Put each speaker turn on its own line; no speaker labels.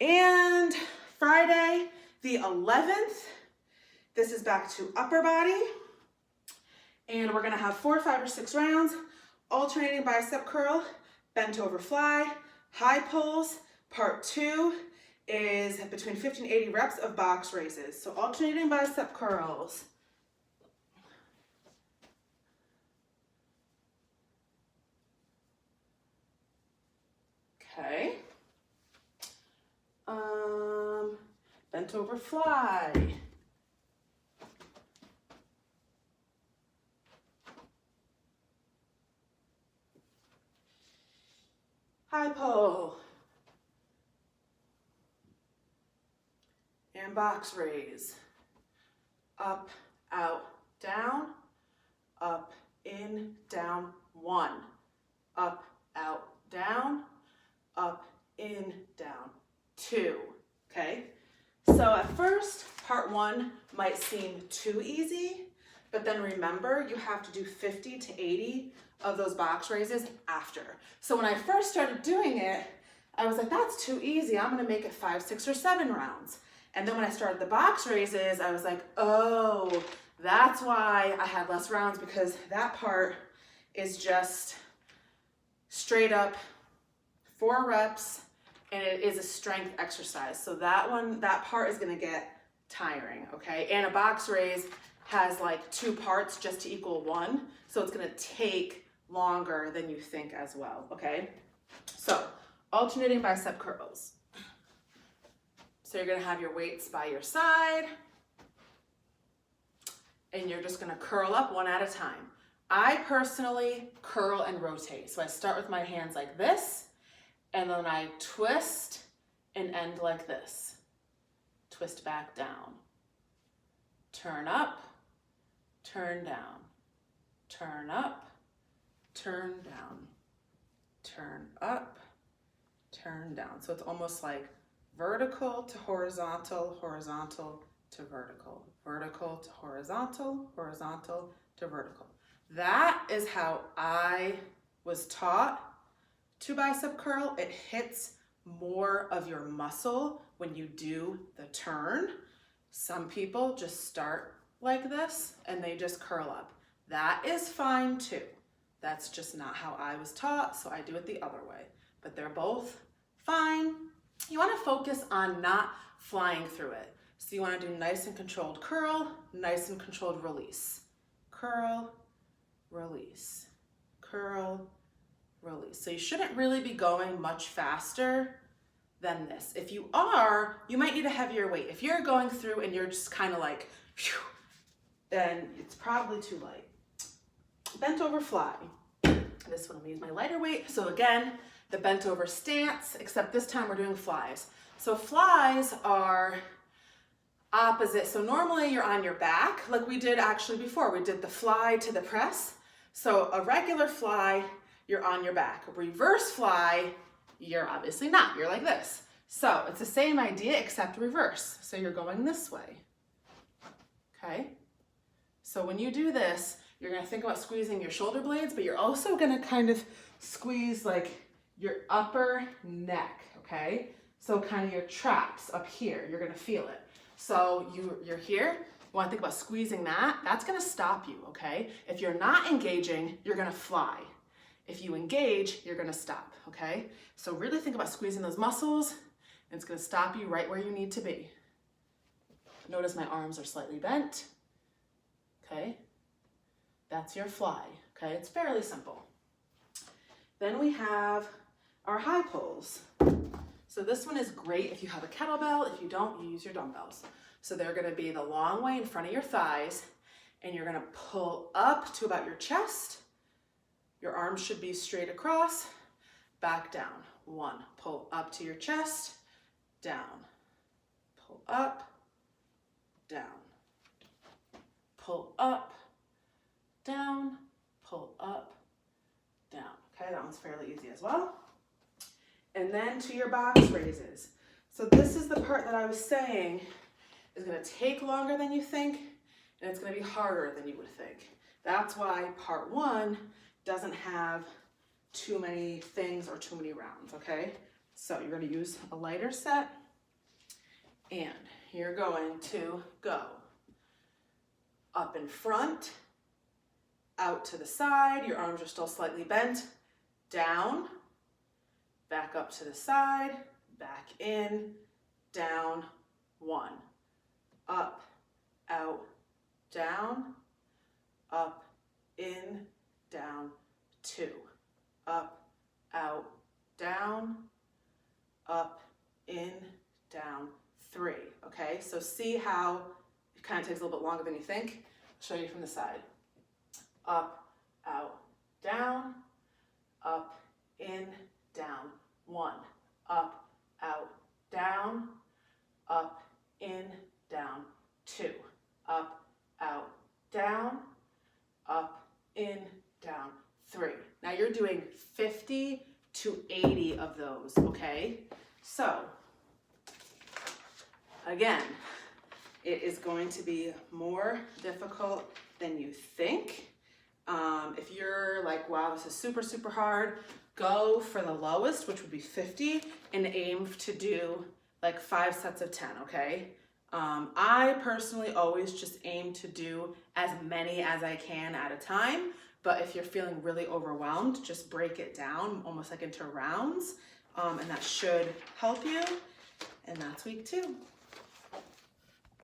And Friday, the 11th, this is back to upper body. And we're gonna have 4, 5, or 6 rounds, alternating bicep curl, bent over fly, high pulls. Part 2 is between 50 and 80 reps of box raises. So alternating bicep curls. Okay. Bent over fly. High pull. And box raise. Up, out, down. Up, in, down, 1. Up, out, down. Up, in, down, 2. Okay? So at first, part 1 might seem too easy, but then remember, you have to do 50 to 80 of those box raises after. So when I first started doing it, I was like, that's too easy. I'm gonna make it 5, 6, or 7 rounds. And then when I started the box raises, I was like, oh, that's why I had less rounds, because that part is just straight up 4 reps, and it is a strength exercise. So that part is gonna get tiring, okay? And a box raise has like 2 parts just to equal 1. So it's gonna take longer than you think as well, okay? So alternating bicep curls. So you're gonna have your weights by your side, and you're just gonna curl up one at a time. I personally curl and rotate. So I start with my hands like this, and then I twist and end like this. Twist back down. Turn up, turn down. Turn up, turn down. Turn up, turn down. So it's almost like vertical to horizontal, horizontal to vertical. Vertical to horizontal, horizontal to vertical. That is how I was taught to bicep curl. It hits more of your muscle when you do the turn. Some people just start like this and they just curl up. That is fine too. That's just not how I was taught, so I do it the other way. But they're both fine. You want to focus on not flying through it. So you want to do nice and controlled curl, nice and controlled release. Curl, release. Curl, release. So you shouldn't really be going much faster than this. If you are, you might need a heavier weight. If you're going through and you're just kind of like, phew, then it's probably too light. Bent over fly. This one I'm gonna use my lighter weight. So again, the bent over stance, except this time we're doing flies. So flies are opposite. So normally you're on your back, like we did actually before. We did the fly to the press. So a regular fly, you're on your back. A reverse fly, you're obviously not. You're like this. So it's the same idea except reverse. So you're going this way. Okay? So when you do this, you're gonna think about squeezing your shoulder blades, but you're also gonna kind of squeeze like your upper neck, okay? So kind of your traps up here, you're gonna feel it. So you're here, you wanna think about squeezing that. That's gonna stop you, okay? If you're not engaging, you're gonna fly. If you engage, you're gonna stop, okay? So really think about squeezing those muscles, and it's gonna stop you right where you need to be. Notice my arms are slightly bent, okay? That's your fly, okay? It's fairly simple. Then we have our high pulls. So this one is great if you have a kettlebell. If you don't, you use your dumbbells. So they're gonna be the long way in front of your thighs, and you're gonna pull up to about your chest. Your arms should be straight across, back down. 1, pull up to your chest, down. Pull up, down. Pull up, down, pull up, down. Okay, that one's fairly easy as well. And then to your box raises. So this is the part that I was saying is gonna take longer than you think, and it's gonna be harder than you would think. That's why part 1 doesn't have too many things or too many rounds, okay? So you're gonna use a lighter set. And you're going to go up in front, out to the side, your arms are still slightly bent, down, back up to the side, back in, down, 1, up, out, down, up, in, down, 2, up, out, down, up, in, down, 3. Okay, so see how it kind of takes a little bit longer than you think. I'll show you from the side. Up, out, down, up, in, down, 1, up, out, down, up, in, down, 2, up, out, down, up, in, down, 3. Now you're doing 50 to 80 of those, okay? So, again, it is going to be more difficult than you think. If you're like, wow, this is super, super hard, go for the lowest, which would be 50, and aim to do like 5 sets of 10, okay? I personally always just aim to do as many as I can at a time, but if you're feeling really overwhelmed, just break it down almost like into rounds, and that should help you. And that's week 2.